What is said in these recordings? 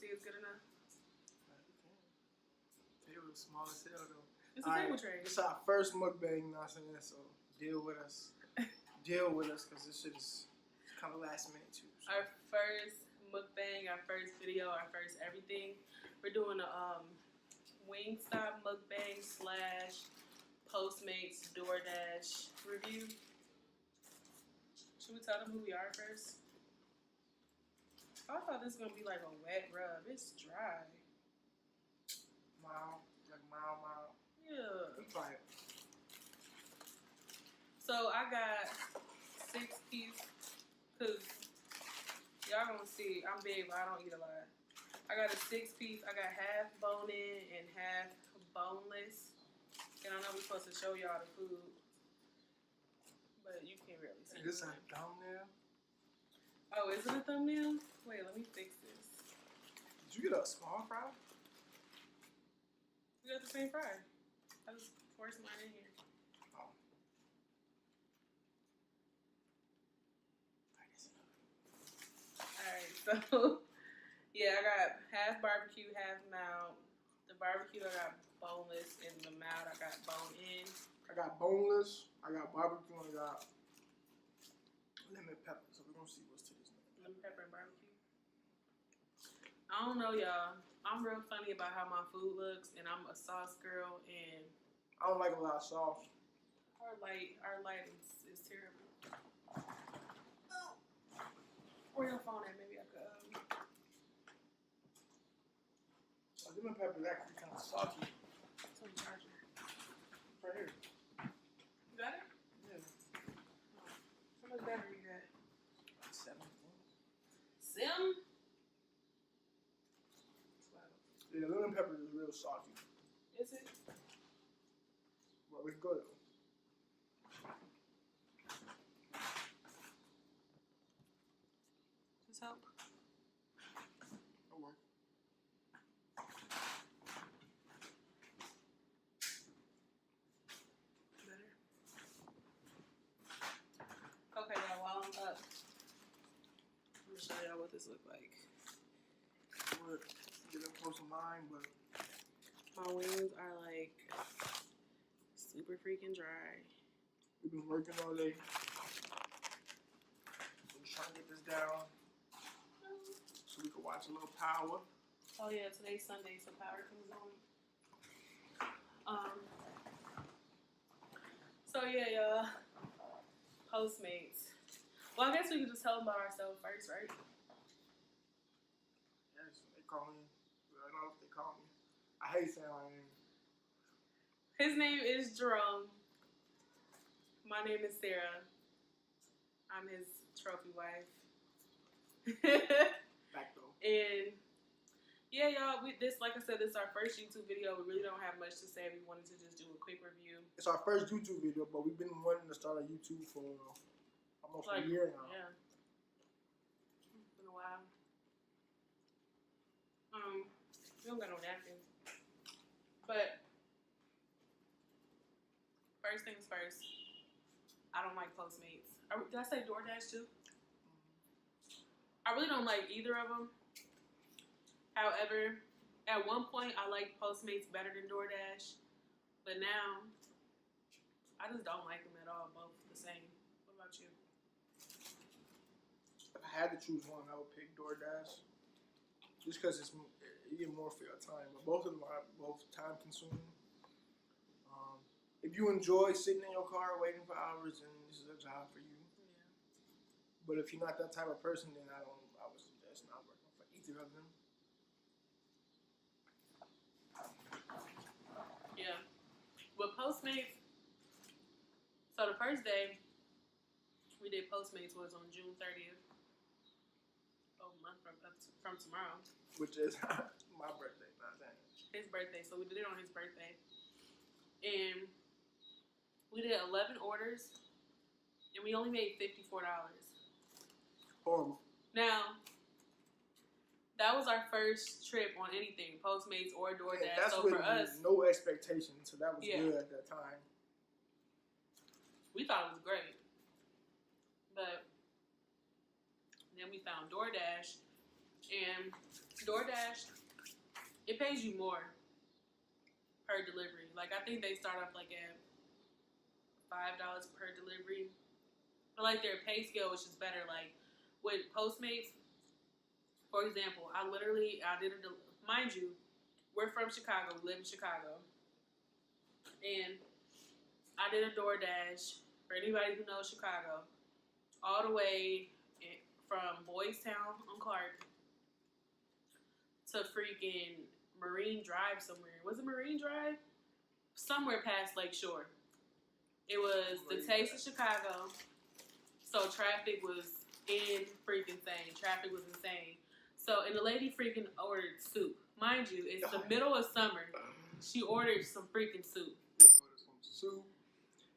see it's good enough? It was small as hell though. It's a table tray. It's our first mukbang, you know what I'm saying? So deal with us. Deal with us, because this shit is kind of last minute too. So. Our first mukbang, our first video, our first everything. We're doing a Wingstop mukbang / Postmates DoorDash review. Should we tell them who we are first? I thought this was gonna be like a wet rub. It's dry. Mild. Yeah. We try it. So I got 6 piece, cause y'all gonna see I'm big, but I don't eat a lot. I got a 6 piece. I got half bone in and half boneless. And I know we're supposed to show y'all the food, but you can't really see. Is this a thumbnail? Oh, is it a thumbnail? Wait, let me fix this. Did you get a small fry? We got the same fry. I just forced mine in here. Oh. Alright, so yeah, I got half barbecue, half mild. The barbecue I got boneless, and the mild I got bone in. I got boneless, I got barbecue, and I got lemon pepper. So we're gonna see what's to this. Lemon pepper and barbecue. I don't know, y'all. I'm real funny about how my food looks, and I'm a sauce girl, and I don't like a lot of sauce. our light is terrible. Oh. Where your phone at? Maybe I could. Lemon pepper is actually kind of salty. It's on the charger. Right here. You got it? Yeah. How much battery you got? 7. Sim? Yeah, lemon pepper is real salty. Is it? Well, we can go though. Just help. It'll work. Better. Okay, y'all, while I'm up, I'm gonna show y'all what this look like. We're getting close to mine, but My wings are like super freaking dry. we've been working all day. We're trying to get this down so we can watch a little power. Oh yeah, today's Sunday, so power comes on. So yeah, y'all. Postmates. Well, I guess we could just tell them about ourselves first, right? Yes, they call me. I don't know if they call me. I hate saying my name. His name is Jerome. My name is Sarah. I'm his trophy wife. Back though. And yeah, y'all, this, like I said, this is our first YouTube video. We really don't have much to say. We wanted to just do a quick review. It's our first YouTube video, but we've been wanting to start a YouTube for almost a year now. Yeah. It's been a while. We don't got no napkins. But first things first, I don't like Postmates. Did I say DoorDash too? I really don't like either of them. However, at one point I liked Postmates better than DoorDash, but now I just don't like them at all. Both the same. What about you? If I had to choose one, I would pick DoorDash. Just because you get more for your time. But both of them are both time consuming. If you enjoy sitting in your car waiting for hours, then this is a job for you. Yeah. But if you're not that type of person, then I would suggest not working for either of them. Yeah. With Postmates, so the first day we did Postmates was on June 30th. Oh, a month from tomorrow. Which is my birthday, not that. His birthday. So we did it on his birthday. And we did 11 orders. And we only made $54. Horrible. Now, that was our first trip on anything, Postmates or DoorDash. Yeah, that's so with for us, no expectation, so that was Yeah. good at that time. we thought it was great. But then we found DoorDash, and DoorDash, it pays you more per delivery. Like, I think they start off like at $5 per delivery. But like their pay scale is just better. Like with Postmates, for example, I did mind you, we're from Chicago, we live in Chicago, and I did a DoorDash for anybody who knows Chicago, all the way from Boys Town on Clark to freaking Marine Drive somewhere. Was it Marine Drive? Somewhere past Lake Shore. It was the Taste of Chicago. So traffic was insane. Traffic was insane. So, and the lady freaking ordered soup. Mind you, it's the middle of summer. She ordered some freaking soup.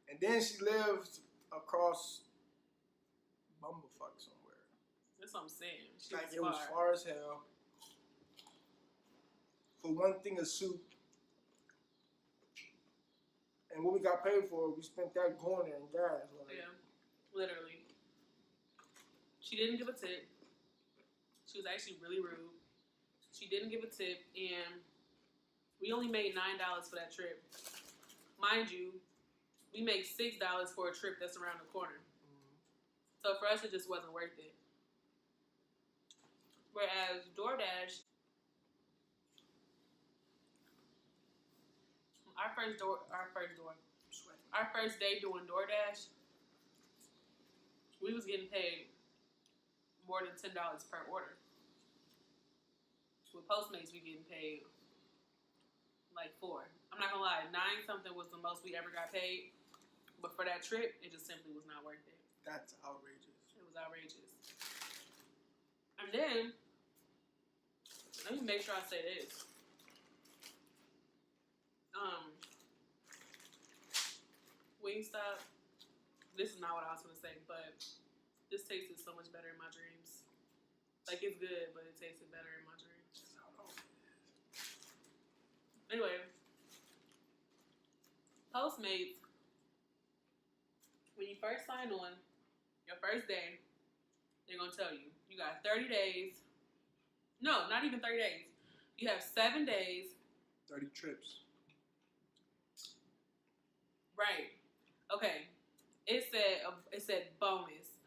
And then she lived across Bumblefuck somewhere. That's what I'm saying. It was far as hell. For one thing of soup. And what we got paid for, we spent that going there in gas. Like. Yeah, literally. She didn't give a tip. She was actually really rude. She didn't give a tip, and we only made $9 for that trip. Mind you, we make $6 for a trip that's around the corner. So for us, it just wasn't worth it. Whereas DoorDash, our first day doing DoorDash, we was getting paid more than $10 per order. With Postmates, we getting paid like $4. I'm not gonna lie, $9 something was the most we ever got paid. But for that trip, it just simply was not worth it. That's outrageous. It was outrageous. And then, let me make sure I say this. Wingstop, this is not what I was gonna say, but this tasted so much better in my dreams. Like, it's good, but it tasted better in my dreams. Anyway, Postmates, when you first sign on, your first day, they're going to tell you, you got 30 days. No, not even 30 days. You have 7 days. 30 trips. Right. Okay. It said bonus.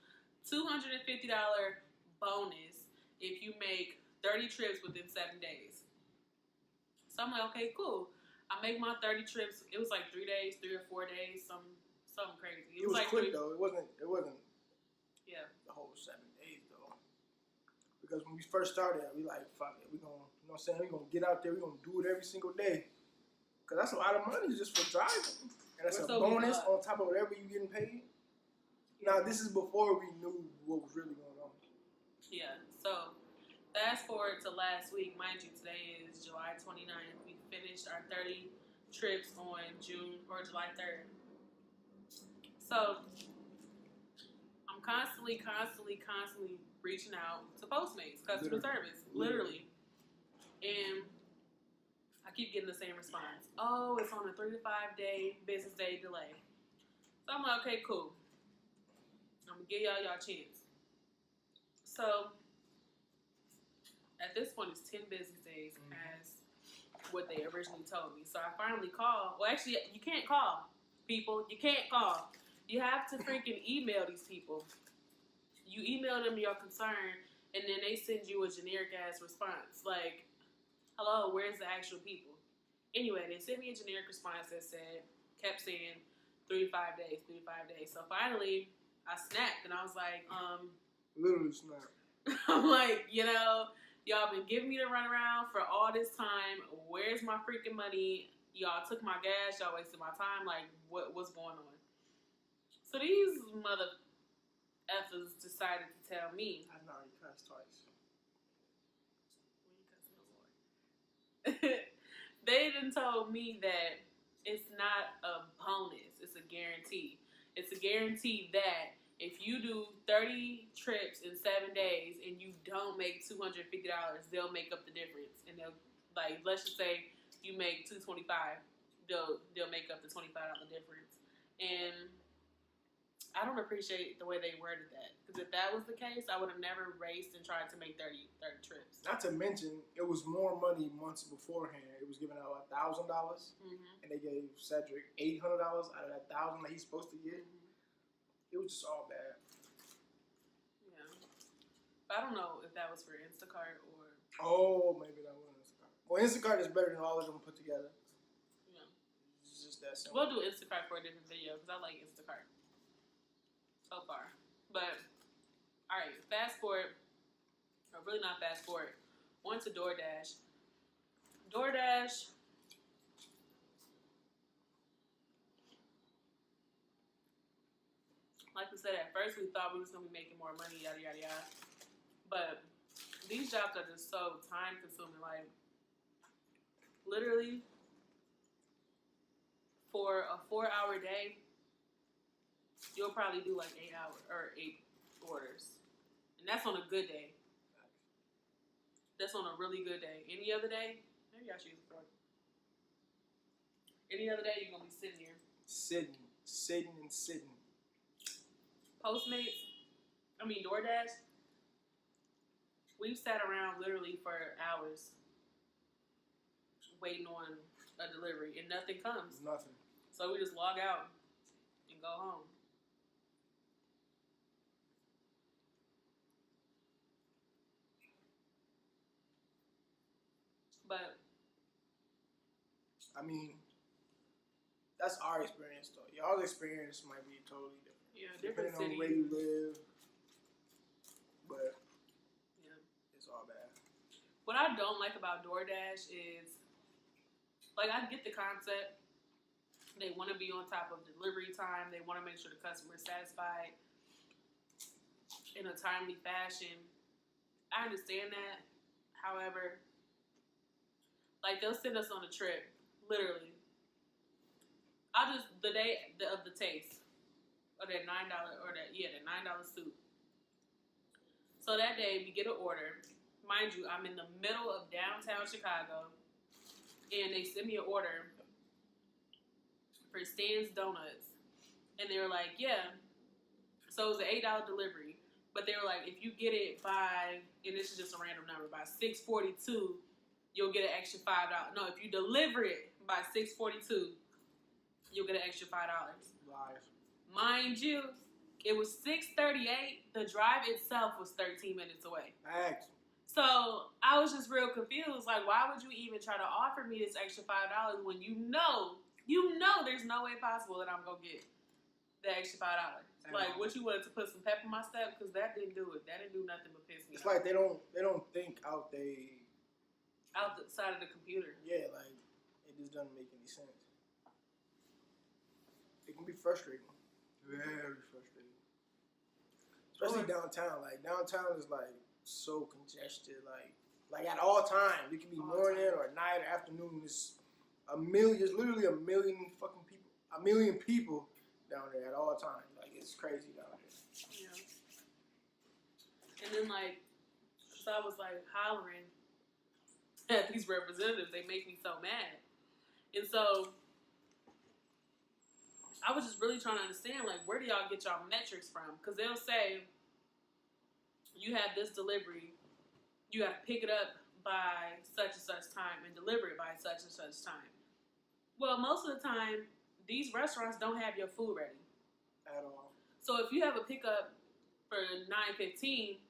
$250 bonus if you make 30 trips within 7 days. So I'm like, okay, cool. I make my 30 trips. It was like 3 days, 3 or 4 days, something crazy. It was like quick though. It wasn't. Yeah. The whole 7 days though. Because when we first started, we like, fuck it. We gonna, you know what I'm saying? We gonna get out there. We gonna do it every single day. Cause that's a lot of money just for driving, and that's a bonus on top of whatever you getting paid. Now this is before we knew what was really going on. Yeah. So fast forward to last week. Mind you, today is July 29th. We finished our 30 trips on July 3rd. So I'm constantly reaching out to Postmates, customer service, literally. And I keep getting the same response. Oh, it's on a 3 to 5 day business day delay. So I'm like, okay, cool. I'm gonna give y'all chance. So at this point, it's 10 business days as what they originally told me. So I finally called. Well, actually, you can't call people. You can't call. You have to freaking email these people. You email them your concern, and then they send you a generic-ass response. Like, hello, where's the actual people? Anyway, they sent me a generic response that kept saying 3 to 5 days, 3 to 5 days. So finally, I snapped, and I was like, Literally snapped. I'm like, y'all been giving me the runaround for all this time. Where's my freaking money? Y'all took my gas. Y'all wasted my time. Like, what's going on? So these mother effers decided to tell me. I've already cussed twice. They done told me that it's not a bonus. It's a guarantee. It's a guarantee that if you do 30 trips in 7 days and you don't make $250, they'll make up the difference. And they'll, like, let's just say you make $225, they'll make up the $25 difference. And I don't appreciate the way they worded that. Because if that was the case, I would have never raced and tried to make 30 trips. Not to mention, it was more money months beforehand. It was giving out $1,000, and they gave Cedric $800 out of that $1,000 that he's supposed to get. It was just all bad. Yeah, but I don't know if that was for Instacart or. Oh, maybe that was Instacart. Well, Instacart is better than all of them put together. Yeah, it's just that simple. We'll do Instacart for a different video because I like Instacart so far. But all right, fast forward, or really not fast forward. On to DoorDash. DoorDash. Like we said, at first we thought we was gonna be making more money, yada yada yada. But these jobs are just so time consuming. Like literally, for a 4-hour day, you'll probably do like 8 orders, and that's on a good day. That's on a really good day. Any other day, maybe I should use the fork. Any other day, you're gonna be sitting here. Sitting. Postmates, DoorDash, we've sat around literally for hours waiting on a delivery and nothing comes. Nothing. So we just log out and go home. But that's our experience though. Y'all's experience might be totally different. Yeah, different depending cities. on where you live. But yeah, it's all bad. What I don't like about DoorDash is, like, I get the concept. They want to be on top of delivery time. They want to make sure the customer is satisfied in a timely fashion. I understand that. However, like, they'll send us on a trip, literally. The day of the taste, or that $9, the $9 soup. So that day, we get an order. Mind you, I'm in the middle of downtown Chicago, and they send me an order for Stan's Donuts. And they were like, yeah. So it was an $8 delivery. But they were like, if you get it by, and this is just a random number, by 6:42, you'll get an extra $5. No, if you deliver it by 6:42, you'll get an extra $5. Live. Mind you, it was 6:38. The drive itself was 13 minutes away. Facts. So I was just real confused. Like, why would you even try to offer me this extra $5 when you know there's no way possible that I'm gonna get the extra $5? Like, what, you wanted to put some pep in my step? Because that didn't do it. That didn't do nothing but piss me off. It's like they don't think out the side of the computer. Yeah, like it just doesn't make any sense. It can be frustrating. Very frustrating. Especially downtown. Like, downtown is like so congested. Like at all times. It can be morning or night or afternoon. It's literally a million fucking people. A million people down there at all times. Like, it's crazy down there. Yeah. And then, like, so I was like hollering at these representatives. They make me so mad. And so I was just really trying to understand, like, where do y'all get y'all metrics from? Because they'll say, you have this delivery, you got to pick it up by such and such time and deliver it by such and such time. Well, most of the time, these restaurants don't have your food ready. At all. So if you have a pickup for 9:15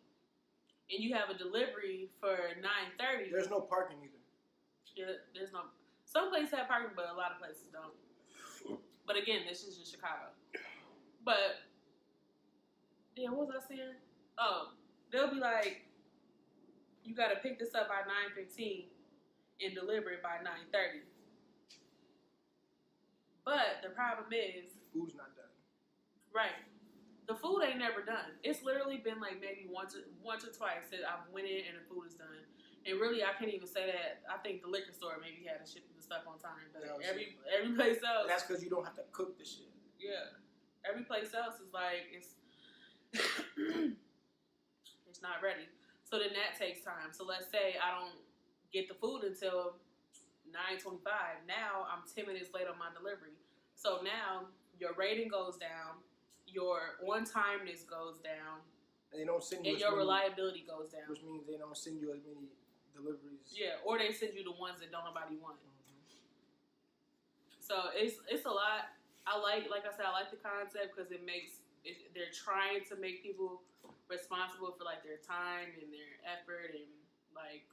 and you have a delivery for 9:30, there's no parking either. Yeah, there's no. Some places have parking, but a lot of places don't. But again, this is just Chicago. But yeah, what was I saying? Oh, they'll be like, you got to pick this up by 9:15 and deliver it by 9:30. But the problem is, the food's not done. Right. The food ain't never done. It's literally been like maybe once or twice that I've went in and the food is done. And really, I can't even say that. I think the liquor store maybe had to ship the stuff on time. But every place else. And that's because you don't have to cook the shit. Yeah. Every place else is like, it's it's not ready. So then that takes time. So let's say I don't get the food until 9:25. Now I'm 10 minutes late on my delivery. So now your rating goes down. your on-timeness goes down. And they don't send you and your reliability goes down. Which means they don't send you as many deliveries. Yeah, or they send you the ones that don't nobody want. So it's a lot. I like I said, I like the concept because they're trying to make people responsible for like their time and their effort and like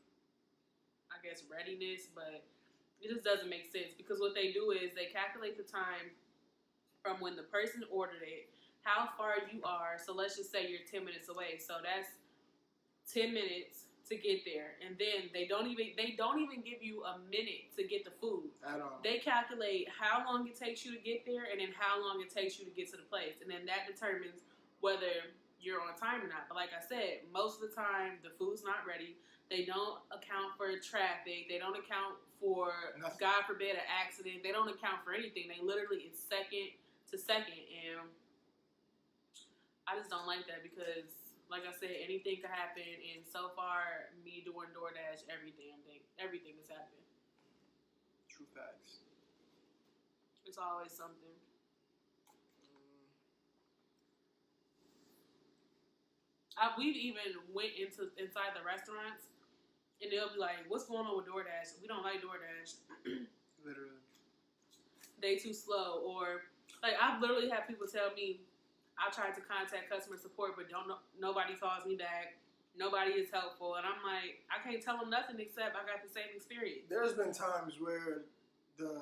I guess readiness, but it just doesn't make sense because what they do is they calculate the time from when the person ordered it, how far you are. So let's just say you're 10 minutes away. So that's 10 minutes to get there, and then they don't even give you a minute to get the food at all. They calculate how long it takes you to get there, and then how long it takes you to get to the place, and then that determines whether you're on time or not. But like I said, most of the time the food's not ready. They don't account for traffic. They don't account for nothing. God forbid an accident. They don't account for anything. They literally it's second to second, and I just don't like that because. Like I said, anything could happen, and so far, me doing DoorDash, everything has happened. True facts. It's always something. We've even went inside the restaurants, and they'll be like, "What's going on with DoorDash? We don't like DoorDash." Literally. They too slow, or like I've literally had people tell me. I tried to contact customer support, but nobody calls me back. Nobody is helpful. And I'm like, I can't tell them nothing except I got the same experience. There's been times where the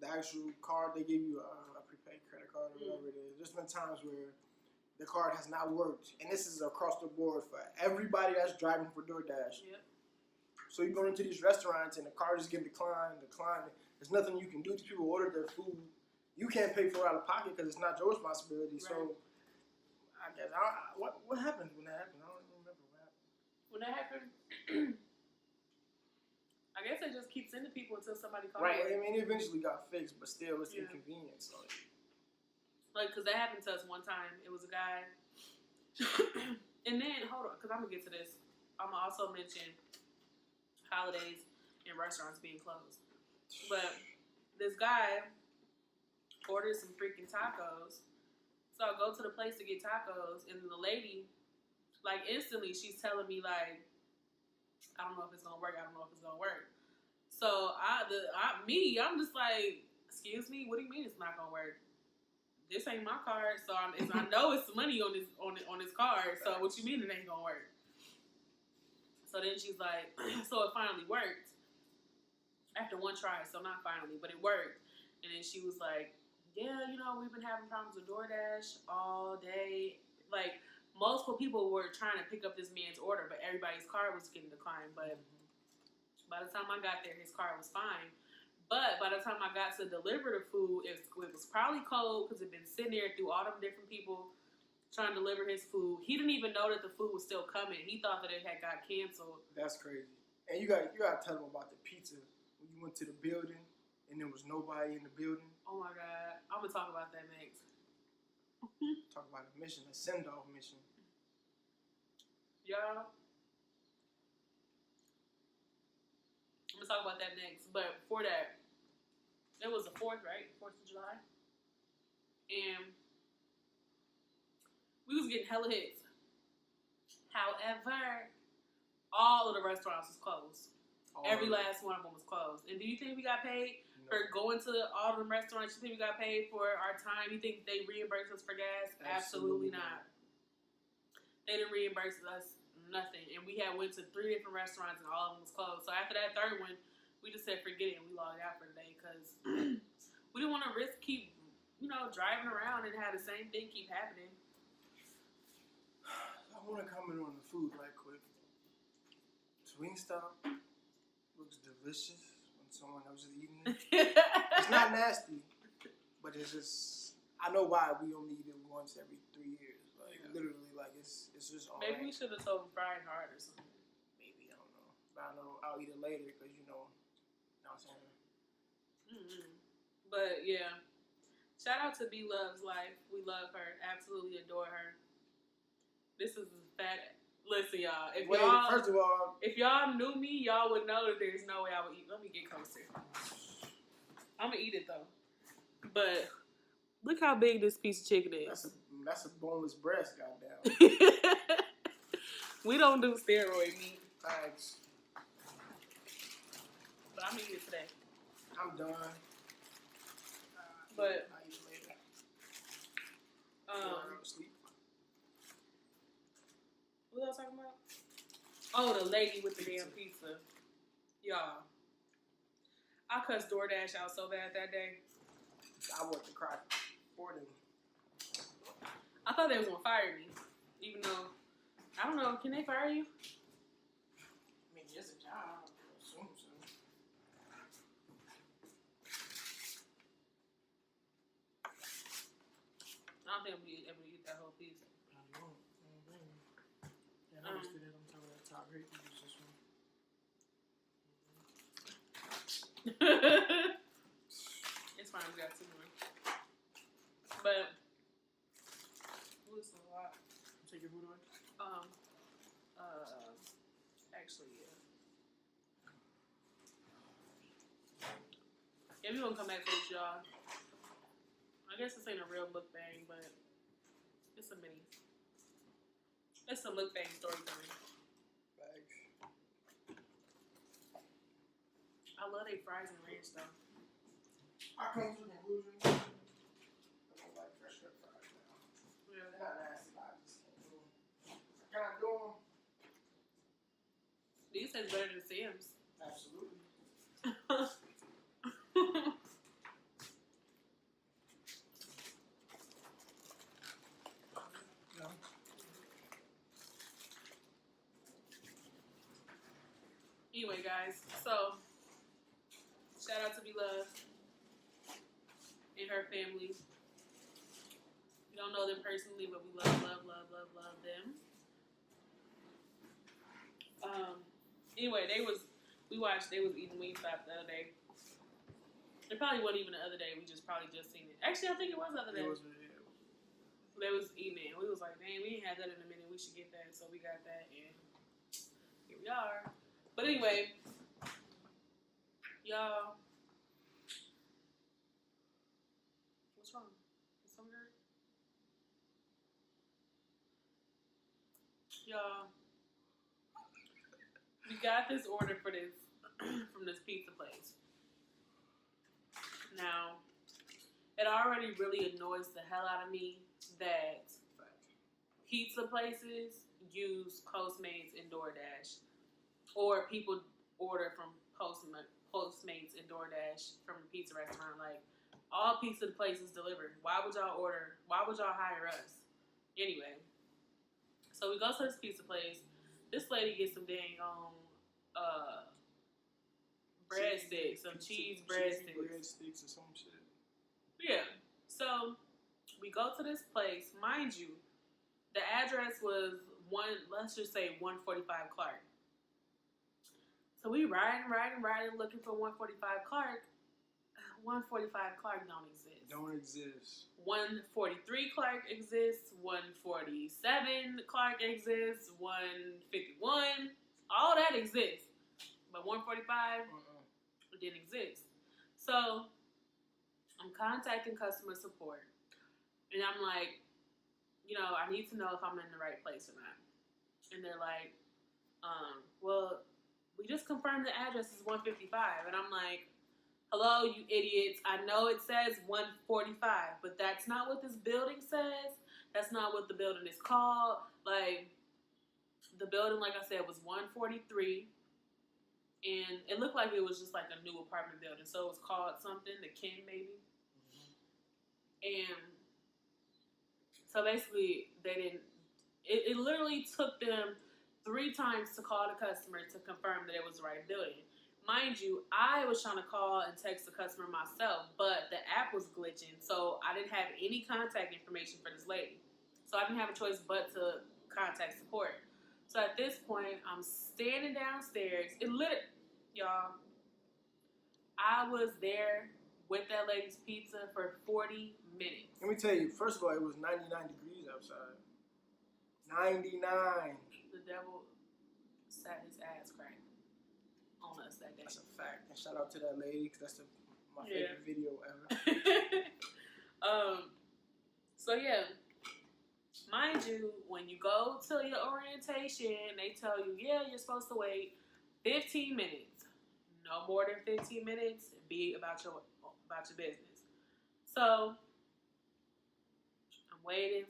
actual card, they give you a prepaid credit card or whatever it is. There's been times where the card has not worked. And this is across the board for everybody that's driving for DoorDash. Yep. So you go into these restaurants and the card is getting declined. There's nothing you can do. These people order their food. You can't pay for it out of pocket because it's not your responsibility. Right. So, I guess what happened when that happened? I don't even remember what happened. When that happened, I guess they just keep sending people until somebody calls. Right. I mean, it eventually got fixed, but still, it's inconvenient. So, like, because that happened to us one time. It was a guy, and then hold on, because I'm gonna get to this. I'm gonna also mention holidays and restaurants being closed, but this guy. Ordered some freaking tacos. So I go to the place to get tacos, and the lady, like, instantly, she's telling me, like, I don't know if it's gonna work. So I'm just like, excuse me, what do you mean it's not gonna work? This ain't my card, so I know it's money on this card. So what you mean it ain't gonna work? So then she's like, so it finally worked after one try. So not finally, but it worked. And then she was like. Yeah, we've been having problems with DoorDash all day. Like, multiple people were trying to pick up this man's order, but everybody's card was getting declined. But by the time I got there, his card was fine. But by the time I got to deliver the food, it was probably cold because it had been sitting there through all them different people trying to deliver his food. He didn't even know that the food was still coming. He thought that it had got canceled. That's crazy. And you got to tell them about the pizza. When you went to the building and there was nobody in the building. Oh my God. I'm going to talk about that next. Talk about a mission, a send-off mission. Y'all. I'm going to talk about that next. But before that, it was the 4th, right? 4th of July. And we was getting hella hits. However, all of the restaurants was closed. Every last one of them was closed. And do you think we got paid? For going to all of them restaurants, you think we got paid for our time? You think they reimbursed us for gas? Absolutely not. They didn't reimburse us nothing. And we went to 3 different restaurants and all of them was closed. So after that third one, we just said forget it and we logged out for the day because we didn't want to risk keep, driving around and have the same thing keep happening. I want to comment on the food right quick. Wingstop looks delicious. Someone else is eating it. It's not nasty, but it's just I know why we only eat it once every 3 years. Like literally, like it's just all maybe right. we should have told them frying hard or something. Maybe I don't know, but I know I'll eat it later because you know what I'm saying. Mm-hmm. But yeah, shout out to B Love's Life. We love her, absolutely adore her. This is a fat. Listen, y'all. First of all, if y'all knew me, y'all would know that there's no way I would eat. Let me get closer. I'm gonna eat it though. But look how big this piece of chicken is. That's a boneless breast, goddamn. We don't do steroid meat. Thanks. But I'm eating it today. I'm done. But I'll eat later. Sleep. What was I talking about? Oh, the lady with the damn pizza. Y'all. I cussed DoorDash out so bad that day. I want to cry for them. I thought they was gonna fire me. Even though, I don't know, can they fire you? I mean, it's a job. I assume so. I don't think I'm gonna ever eat that whole pizza. I won't. Yeah, I understood that on top of that top rate. This one. It's fine, we got 2 more. But this is a lot. Take your food away. Actually, yeah. Yeah, we gonna come back to this, y'all. I guess this ain't a real mukbang, but it's a mini. It's a mukbang story time. Bags. I love they fries and ranch though. I come to the conclusion I don't like fresh cut fries now. Yeah. They're not nasty, but I just can't do them. Can I do them? These taste better than Sam's. Absolutely. No. Anyway, guys, so shout out to Be Love and her family. We don't know them personally, but we love them. Anyway, they was eating Wingstop the other day. It probably wasn't even the other day. We probably just seen it. Actually, I think it was the other day. They was eating it. We was like, man, we ain't had that in a minute. We should get that. So we got that, and here we are. But anyway, y'all, what's wrong? Is something hurt? Y'all, we got this order for this from this pizza place. Now, it already really annoys the hell out of me that pizza places use Postmates and DoorDash, or people order from Postmates and DoorDash from a pizza restaurant. Like, all pizza places deliver. Why would y'all order? Why would y'all hire us? Anyway, so we go to this pizza place. This lady gets some dang breadsticks, some cheese breadsticks. Breadsticks or some shit. Yeah. So we go to this place. Mind you, the address was let's just say 145 Clark. So we riding, looking for 145 Clark. 145 Clark don't exist. Don't exist. 143 Clark exists. 147 Clark exists. 151. All that exists. But 145 didn't exist. So I'm contacting customer support. And I'm like, I need to know if I'm in the right place or not. And they're like, well, we just confirmed the address is 155. And I'm like, hello, you idiots. I know it says 145, but that's not what this building says. That's not what the building is called. Like, the building, like I said, was 143. And it looked like it was just like a new apartment building. So it was called something, the Ken maybe. And so basically, it literally took them 3 times to call the customer to confirm that it was the right building. Mind you, I was trying to call and text the customer myself, but the app was glitching, so I didn't have any contact information for this lady. So I didn't have a choice but to contact support. So at this point, I'm standing downstairs. Y'all, I was there with that lady's pizza for 40 minutes. Let me tell you, first of all, it was 99 degrees outside. 99. The devil sat his ass crack on us that day. That's a fact. And shout out to that lady, because that's my favorite video ever. So yeah, mind you, when you go to your orientation, they tell you, yeah, you're supposed to wait 15 minutes. No more than 15 minutes. Be about your business. So I'm waiting.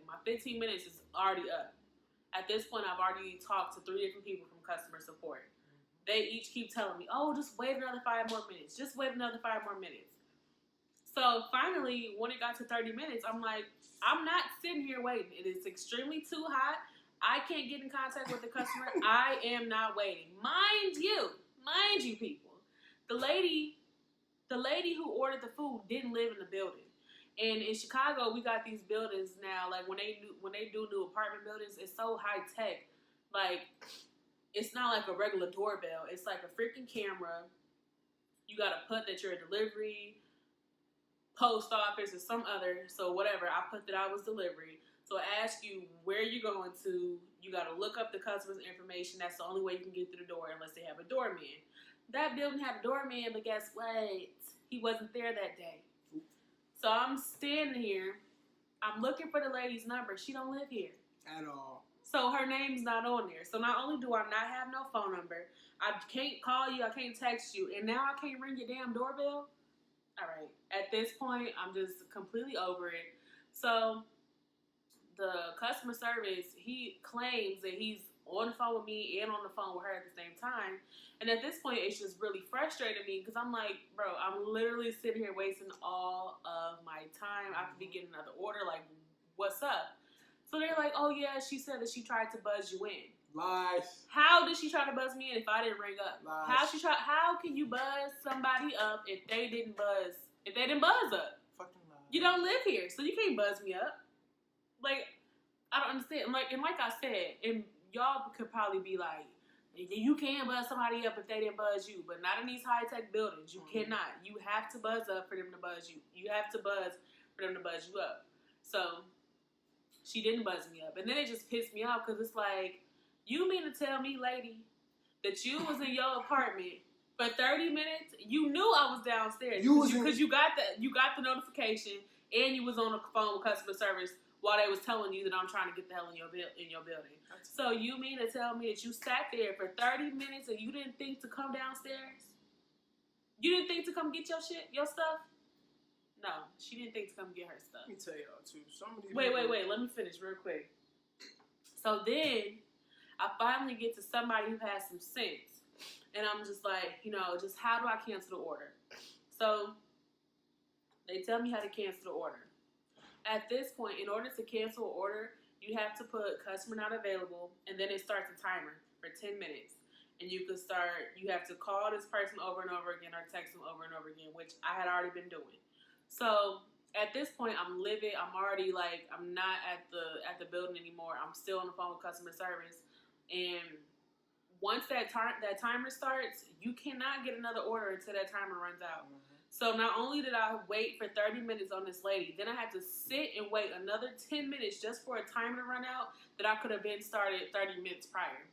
My 15 minutes is already up. At this point, I've already talked to 3 different people from customer support. They each keep telling me, oh, just wait another 5 more minutes. Just wait another 5 more minutes. So finally, when it got to 30 minutes, I'm like, I'm not sitting here waiting. It is extremely too hot. I can't get in contact with the customer. I am not waiting. Mind you, people. The lady who ordered the food didn't live in the building. And in Chicago, we got these buildings now. Like when they do new apartment buildings, it's so high tech. Like it's not like a regular doorbell. It's like a freaking camera. You gotta put that you're a delivery, post office, or some other. So whatever. I put that I was delivery. So I ask you where you're going to. You gotta look up the customer's information. That's the only way you can get through the door unless they have a doorman. That building had a doorman, but guess what? He wasn't there that day. So I'm standing here. I'm looking for the lady's number. She don't live here. At all. So her name's not on there. So not only do I not have no phone number, I can't call you, I can't text you, and now I can't ring your damn doorbell? All right. At this point, I'm just completely over it. So the customer service, he claims that he's on the phone with me and on the phone with her at the same time. And at this point, it's just really frustrating me because I'm like, bro, I'm literally sitting here wasting all of my time. I could be getting another order. Like, what's up? So they're like, oh, yeah, she said that she tried to buzz you in. Lies. How did she try to buzz me in if I didn't ring up? Lies. How can you buzz somebody up if they didn't buzz up? Fucking lies. You don't live here, so you can't buzz me up. Like, I don't understand. Like I said, and y'all could probably be like, you can buzz somebody up if they didn't buzz you, but not in these high-tech buildings. You cannot. You have to buzz up for them to buzz you. You have to buzz for them to buzz you up. So she didn't buzz me up. And then it just pissed me off because it's like, you mean to tell me, lady, that you was in your apartment for 30 minutes? You knew I was downstairs because you got the notification and you was on the phone with customer service while they was telling you that I'm trying to get the hell in your building. So you mean to tell me that you sat there for 30 minutes and you didn't think to come downstairs? You didn't think to come get your stuff? No, she didn't think to come get her stuff. Let me tell y'all too. Wait. Let me finish real quick. So then I finally get to somebody who has some sense. And I'm just like, just how do I cancel the order? So they tell me how to cancel the order. At this point, in order to cancel an order, you have to put customer not available, and then it starts a timer for 10 minutes. And you have to call this person over and over again or text them over and over again, which I had already been doing. So at this point, I'm livid. I'm already like, I'm not at the building anymore. I'm still on the phone with customer service. And once that timer starts, you cannot get another order until that timer runs out. Mm-hmm. So not only did I wait for 30 minutes on this lady, then I had to sit and wait another 10 minutes just for a timer to run out that I could have been started 30 minutes prior.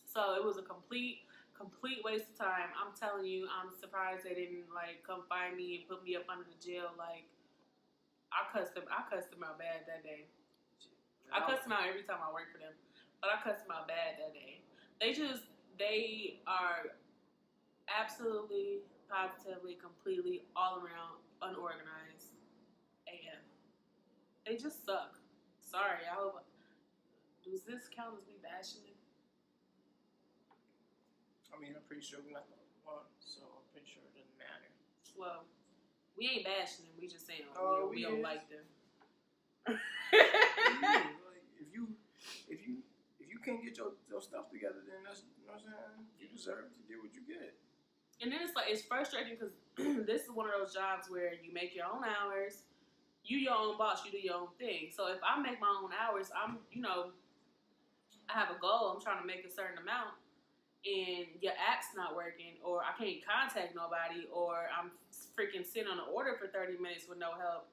So it was a complete waste of time. I'm telling you, I'm surprised they didn't come find me and put me up under the jail. I cussed them out bad that day. I cussed them out every time I work for them, but I cussed them out bad that day. They are absolutely, positively, completely, all around unorganized AF. They just suck. Sorry, I hope. Does this count as me bashing them? I mean, I'm pretty sure we're not the one, so I'm pretty sure it doesn't matter. Well, we ain't bashing them. We just saying we don't like them. If you can't get your stuff together, then that's, you know what I'm saying? You deserve to get what you get. And then it's frustrating because this is one of those jobs where you make your own hours, you your own boss, you do your own thing. So if I make my own hours, I have a goal, I'm trying to make a certain amount, and your app's not working, or I can't contact nobody, or I'm freaking sitting on an order for 30 minutes with no help,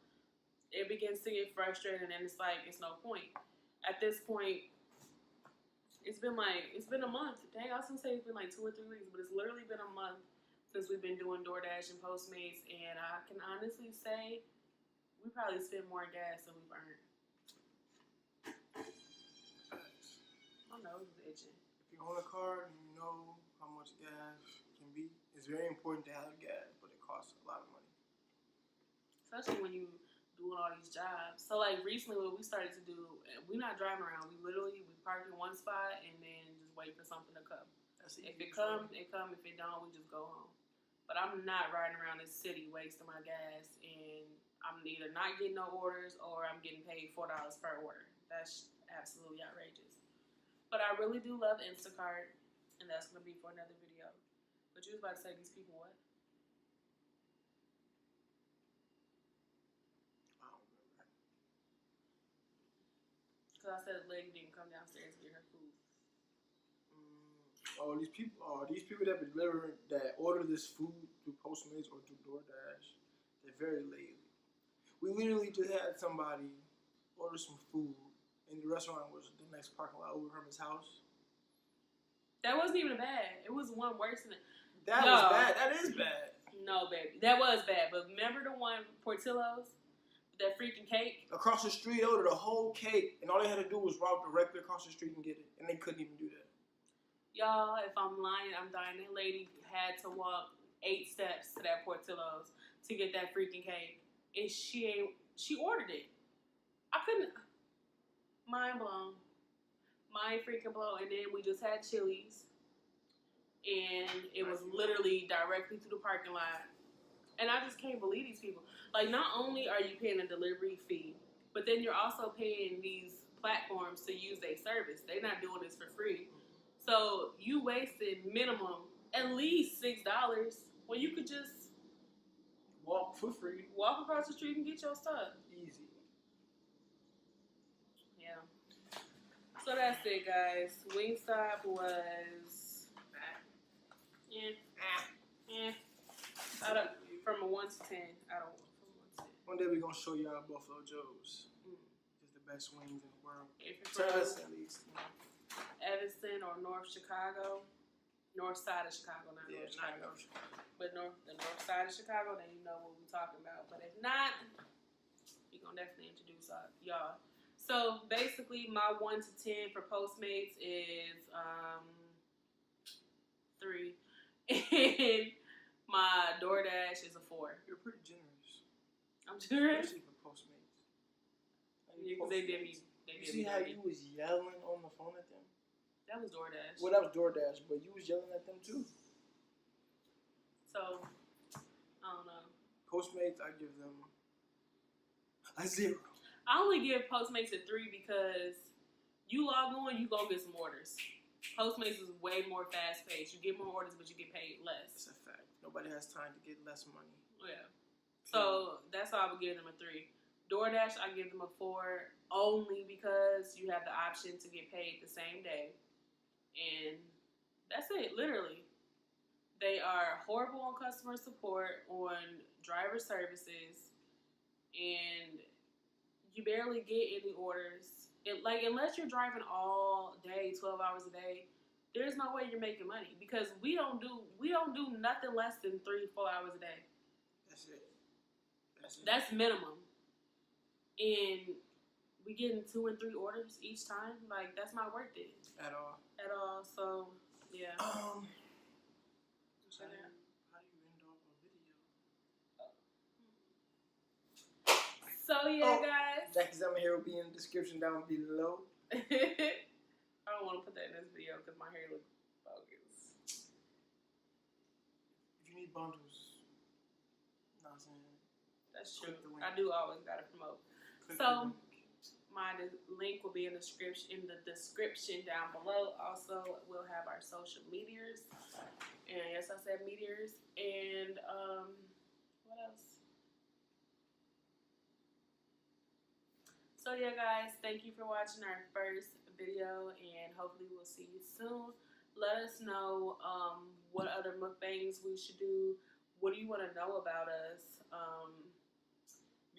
it begins to get frustrating, and it's like, it's no point. At this point, it's been a month. Dang, I was gonna say it's been 2 or 3 weeks, but it's literally been a month since we've been doing DoorDash and Postmates, and I can honestly say we probably spent more gas than we've earned. My nose is itching. If you own a car and you know how much gas can be, it's very important to have gas, but it costs a lot of money. Especially when you doing all these jobs. So like recently what we started to do, we're not driving around. We park in one spot and then just wait for something to come. If it come, it come. If it don't, we just go home. But I'm not riding around this city wasting my gas, and I'm either not getting no orders or I'm getting paid $4 per order. That's absolutely outrageous. But I really do love Instacart, and that's gonna be for another video. But you was about to say these people what? Because I said the lady didn't come downstairs to get her food. These people that order this food through Postmates or through DoorDash, they're very lazy. We literally just had somebody order some food, and the restaurant was the next parking lot over from his house. That wasn't even bad. It was one worse than it. That was bad. That is bad. No, baby. That was bad. But remember the one, Portillo's? That freaking cake? Across the street, they ordered a whole cake, and all they had to do was walk directly across the street and get it. And they couldn't even do that. Y'all, if I'm lying, I'm dying. That lady had to walk 8 steps to that Portillo's to get that freaking cake. And she ordered it. I couldn't. Mind blown. Mind freaking blown. And then we just had Chili's. And it was literally directly to the parking lot. And I just can't believe these people. Like, not only are you paying a delivery fee, but then you're also paying these platforms to use their service. They're not doing this for free. So you wasted minimum at least $6 when you could just walk for free. Walk across the street and get your stuff. Easy. Yeah. So that's it, guys. Wingstop was from a 1 to 10. I don't know. From 1 to 10. One day we're gonna show y'all Buffalo Joe's. It's the best wings in the world. If you're to us, at least. Evanston or North Chicago, north side of Chicago, not North Chicago. But the north side of Chicago, then you know what we're talking about. But if not, we're gonna definitely introduce y'all. So basically, my 1 to 10 for Postmates is 3, and my DoorDash is a 4. You're pretty generous. I'm generous. Especially for Postmates. Yeah, because they did me. You see how you was yelling on the phone at them? That was DoorDash. Well, that was DoorDash, but you was yelling at them too. So, I don't know. Postmates, I give them a 0. I only give Postmates a 3 because you log on, you go get some orders. Postmates is way more fast paced. You get more orders, but you get paid less. It's a fact. Nobody has time to get less money. Yeah. So that's why I would give them a 3. DoorDash, I give them a 4 only because you have the option to get paid the same day. And that's it, literally. They are horrible on customer support, on driver services, and you barely get any orders. Unless you're driving all day, 12 hours a day, there's no way you're making money because we don't do nothing less than 3-4 hours a day. That's it. That's minimum. And we getting 2 and 3 orders each time. Like, that's not worth it. At all. So, yeah. How do you end off a video? So, yeah, guys. Jackie's hair will be in the description down below. I don't want to put that in this video because my hair looks bogus. If you need bundles, you know what I'm saying? That's true. I do always got to promote. My link will be in the description down below. Also, we'll have our social medias. And yes, I said meteors. And what else? So yeah, guys, thank you for watching our first video, and hopefully we'll see you soon. Let us know what other mukbangs we should do. What do you want to know about us?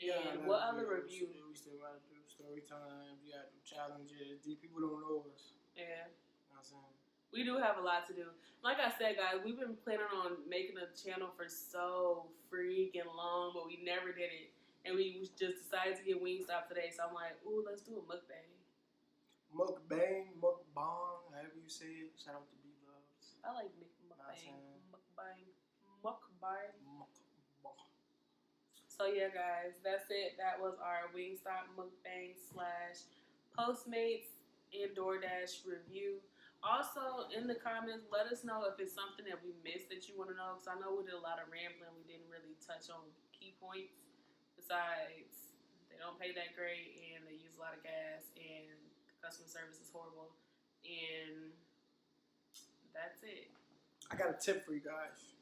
And what other reviews? We still gotta do story times. We gotta do challenges. These people don't know us. Yeah. You know what I'm saying? We do have a lot to do. Like I said, guys, we've been planning on making a channel for so freaking long, but we never did it. And we just decided to get Wingstop today, so I'm like, ooh, let's do a mukbang. MUKBANG, MUKBANG, however you say it. Shout out to B-Loves. I like mukbang. Mukbang. So yeah, guys, that's it. That was our Wingstop mukbang / Postmates and DoorDash review. Also, in the comments, let us know if it's something that we missed that you want to know. Because I know we did a lot of rambling. We didn't really touch on key points. Besides, they don't pay that great and they use a lot of gas and the customer service is horrible. And that's it. I got a tip for you guys.